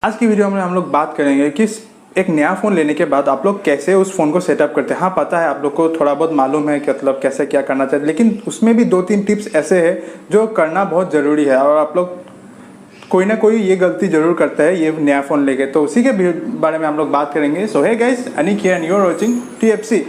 आज की वीडियो में हम लोग बात करेंगे कि एक नया फ़ोन लेने के बाद आप लोग कैसे उस फ़ोन को सेटअप करते हैं। हाँ, पता है आप लोग को थोड़ा बहुत मालूम है कि मतलब कैसे क्या करना चाहिए, लेकिन उसमें भी 2-3 टिप्स ऐसे हैं जो करना बहुत ज़रूरी है और आप लोग कोई ना कोई ये गलती ज़रूर करता है ये नया फ़ोन लेके, तो उसी के बारे में हम लोग बात करेंगे। So hey guys, Anik here and you are watching TFC।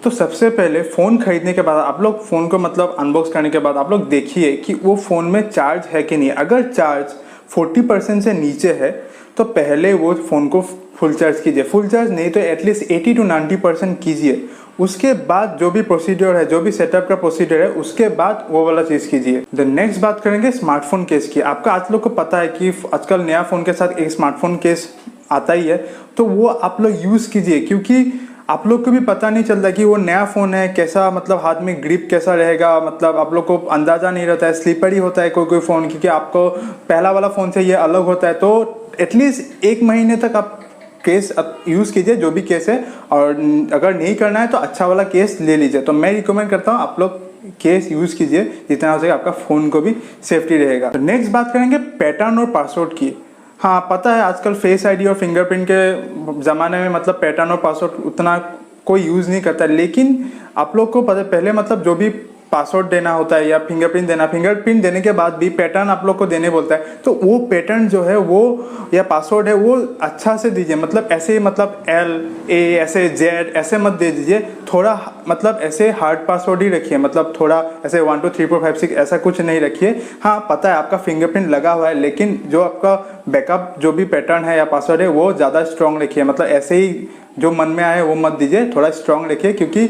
तो सबसे पहले फ़ोन खरीदने के बाद आप लोग फ़ोन को मतलब अनबॉक्स करने के बाद आप लोग देखिए कि वो फ़ोन में चार्ज है कि नहीं। अगर चार्ज 40% से नीचे है तो पहले वो फ़ोन को फुल चार्ज कीजिए। फुल चार्ज नहीं तो एटलीस्ट 80 to 90% कीजिए। उसके बाद जो भी प्रोसीजर है, जो भी सेटअप का प्रोसीजर है, उसके बाद वो वाला चीज़ कीजिए। द नेक्स्ट बात करेंगे स्मार्टफोन केस की। आपका आज लोग को पता है कि आजकल नया फ़ोन के साथ एक स्मार्टफोन केस आता ही है, तो वो आप लोग यूज़ कीजिए, क्योंकि आप लोग को भी पता नहीं चलता कि वो नया फ़ोन है, कैसा मतलब हाथ में ग्रिप कैसा रहेगा, मतलब आप लोग को अंदाज़ा नहीं रहता है। स्लिपरी होता है कोई कोई फ़ोन, क्योंकि आपको पहला वाला फ़ोन से ये अलग होता है। तो एटलीस्ट 1 महीने तक आप केस यूज़ कीजिए, जो भी केस है, और अगर नहीं करना है तो अच्छा वाला केस ले लीजिए। तो मैं रिकमेंड करता हूँ आप लोग केस यूज़ कीजिए, जितना हो सके आपका फ़ोन को भी सेफ्टी रहेगा। तो नेक्स्ट बात करेंगे पैटर्न और पासवर्ड की। हाँ, पता है आजकल फेस आईडी और फिंगरप्रिंट के ज़माने में मतलब पैटर्न और पासवर्ड उतना कोई यूज़ नहीं करता, लेकिन आप लोग को पता पहले मतलब जो भी पासवर्ड देना होता है या फिंगरप्रिंट देने के बाद भी पैटर्न आप लोग को देने बोलता है। तो वो पैटर्न जो है वो या पासवर्ड है वो अच्छा से दीजिए, मतलब ऐसे ही मतलब LA ऐसे Z ऐसे मत दे दीजिए। थोड़ा मतलब ऐसे हार्ड पासवर्ड ही रखिए, मतलब थोड़ा ऐसे 1 2 3 4 5 6 ऐसा कुछ नहीं रखिए। हाँ, पता है आपका फिंगरप्रिंट लगा हुआ है, लेकिन जो आपका बैकअप जो भी पैटर्न है या पासवर्ड है वो ज़्यादा स्ट्रॉन्ग रखिए। मतलब ऐसे ही जो मन में आए वो मत दीजिए, थोड़ा स्ट्रॉन्ग रखिए, क्योंकि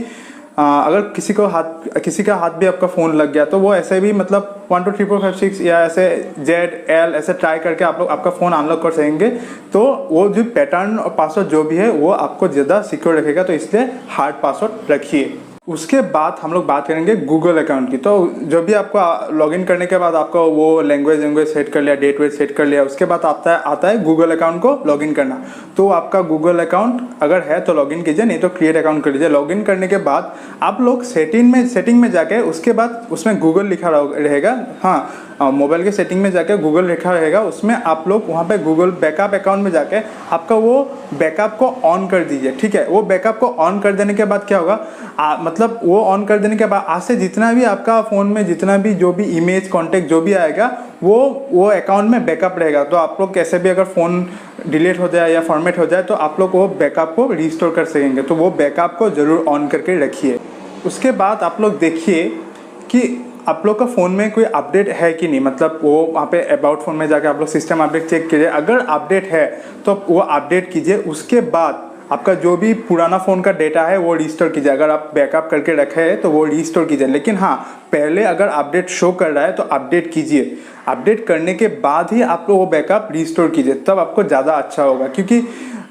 अगर किसी का हाथ भी आपका फ़ोन लग गया तो वो ऐसे भी मतलब 1 2 3 4 5 6 या ऐसे ZL ऐसे ट्राई करके आप लोग आपका फ़ोन अनलॉक कर सकेंगे। तो वो जो पैटर्न और पासवर्ड जो भी है वो आपको ज़्यादा सिक्योर रखेगा, तो इसलिए हार्ड पासवर्ड रखिए। उसके बाद हम लोग बात करेंगे गूगल अकाउंट की। तो जो भी आपको लॉगिन करने के बाद आपको वो लैंग्वेज सेट कर लिया, डेट वेट सेट कर लिया, उसके बाद आता है गूगल अकाउंट को लॉगिन करना। तो आपका गूगल अकाउंट अगर है तो लॉगिन कीजिए, नहीं तो क्रिएट अकाउंट कर लीजिए। लॉगिन करने के बाद आप लोग सेटिंग में जाके उसके बाद उसमें गूगल लिखा रहेगा। हाँ, मोबाइल के सेटिंग में जाके गूगल लिखा रहेगा, उसमें आप लोग वहाँ पे गूगल बैकअप अकाउंट में जाके आपका वो बैकअप को ऑन कर दीजिए। ठीक है, वो बैकअप को ऑन कर देने के बाद क्या होगा, मतलब वो ऑन कर देने के बाद आज से जितना भी आपका फ़ोन में जितना भी जो भी इमेज कॉन्टेक्ट जो भी आएगा वो अकाउंट में बैकअप रहेगा। तो आप लोग कैसे भी अगर फ़ोन डिलीट हो जाए या फॉर्मेट हो जाए तो आप लोग वो बैकअप को रिस्टोर कर सकेंगे। तो वो बैकअप को ज़रूर ऑन करके रखिए। उसके बाद आप लोग देखिए कि आप लोग का फ़ोन में कोई अपडेट है कि नहीं, मतलब वो वहाँ पे अबाउट फ़ोन में जाके आप लोग सिस्टम अपडेट चेक कीजिए। अगर अपडेट है तो वो अपडेट कीजिए। उसके बाद आपका जो भी पुराना फ़ोन का डेटा है वो रिस्टोर कीजिए। अगर आप बैकअप करके रखे हैं तो वो रिस्टोर कीजिए, लेकिन हाँ, पहले अगर अपडेट शो कर रहा है तो अपडेट कीजिए। अपडेट करने के बाद ही आप लोग वो बैकअप रिस्टोर कीजिए, तब आपको ज़्यादा अच्छा होगा, क्योंकि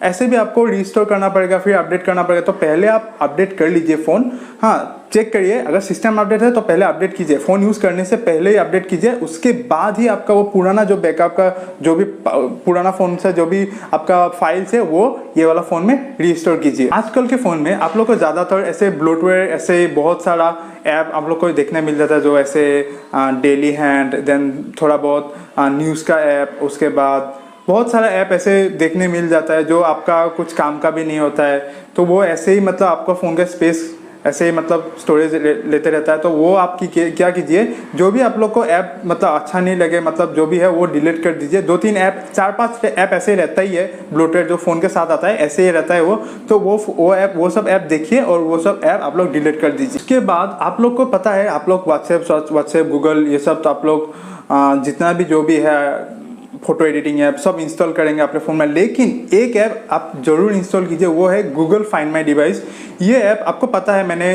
ऐसे भी आपको रिस्टोर करना पड़ेगा फिर अपडेट करना पड़ेगा। तो पहले आप अपडेट कर लीजिए फ़ोन। हाँ, चेक करिए, अगर सिस्टम अपडेट है तो पहले अपडेट कीजिए, फ़ोन यूज़ करने से पहले ही अपडेट कीजिए। उसके बाद ही आपका वो पुराना जो बैकअप का जो भी पुराना फ़ोन से जो भी आपका फाइल्स है वो ये वाला फ़ोन में रिस्टोर कीजिए। आजकल के फ़ोन में आप लोग को ज़्यादातर ऐसे ब्लोटवेयर ऐसे बहुत सारा ऐप आप लोग को देखने मिल जाता है, जो ऐसे डेली हैंड, देन थोड़ा बहुत न्यूज़ का ऐप, उसके बाद बहुत सारा ऐप ऐसे देखने मिल जाता है जो आपका कुछ काम का भी नहीं होता है। तो वो ऐसे ही मतलब आपका फ़ोन का स्पेस ऐसे ही मतलब स्टोरेज लेते रहता है। तो वो आप क्या कीजिए, जो भी आप लोग को ऐप मतलब अच्छा नहीं लगे, मतलब जो भी है वो डिलीट कर दीजिए। 2-3 ऐप 4-5 ऐप ऐसे ही रहता ही है, ब्लोटेड जो फ़ोन के साथ आता है ऐसे ही रहता है वो। तो वो सब ऐप देखिए और वो सब ऐप आप लोग डिलीट कर दीजिए। उसके बाद आप लोग को पता है आप लोग व्हाट्सएप गूगल ये सब तो आप लोग जितना भी जो भी है फोटो एडिटिंग ऐप सब इंस्टॉल करेंगे अपने फ़ोन में, लेकिन एक ऐप आप ज़रूर इंस्टॉल कीजिए, वो है गूगल फाइंड माई डिवाइस। ये ऐप आपको पता है, मैंने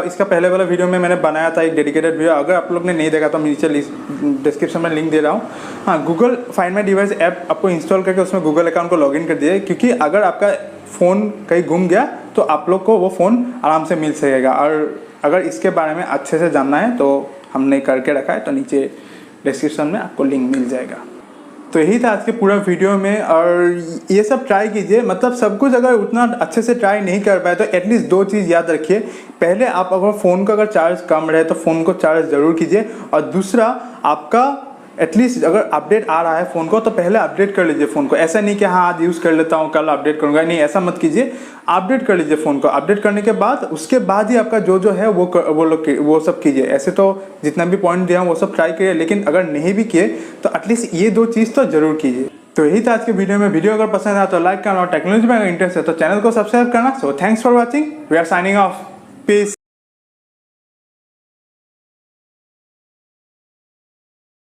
इसका पहले वाला वीडियो में मैंने बनाया था एक डेडिकेटेड वीडियो। अगर आप लोग ने नहीं देखा तो मैं नीचे डिस्क्रिप्शन में लिंक दे रहा हूँ। हाँ, Google find my device app आपको इंस्टॉल करके उसमें गूगल अकाउंट को लॉगिन कर दीजिए, क्योंकि अगर आपका फ़ोन कहीं गुम गया तो आप लोग को वो फ़ोन आराम से मिल सकेगा। और अगर इसके बारे में अच्छे से जानना है तो हमने करके रखा है, तो नीचे डिस्क्रिप्शन में आपको लिंक मिल जाएगा। तो यही था आज के पूरा वीडियो में। और ये सब ट्राई कीजिए, मतलब सब कुछ अगर उतना अच्छे से ट्राई नहीं कर पाए तो एटलीस्ट 2 चीज़ याद रखिए। पहले आप अगर फ़ोन का अगर चार्ज कम रहे तो फ़ोन को चार्ज ज़रूर कीजिए, और दूसरा आपका एटलीस्ट अगर अपडेट आ रहा है फ़ोन को तो पहले अपडेट कर लीजिए फ़ोन को। ऐसा नहीं कि हाँ आज यूज़ कर लेता हूँ कल अपडेट करूँगा, नहीं ऐसा मत कीजिए। अपडेट कर लीजिए फ़ोन को, अपडेट करने के बाद उसके बाद ही आपका जो है वो सब कीजिए। ऐसे तो जितना भी पॉइंट दिया वो सब ट्राई करिए, लेकिन अगर नहीं भी किए तो एटलीस्ट ये 2 चीज़ तो ज़रूर कीजिए। तो यही था आज के वीडियो में। वीडियो अगर पसंद आया तो लाइक करना, और टेक्नोलॉजी में अगर इंटरेस्ट है तो चैनल को सब्सक्राइब करना। So thanks for watching, we are signing off, piece.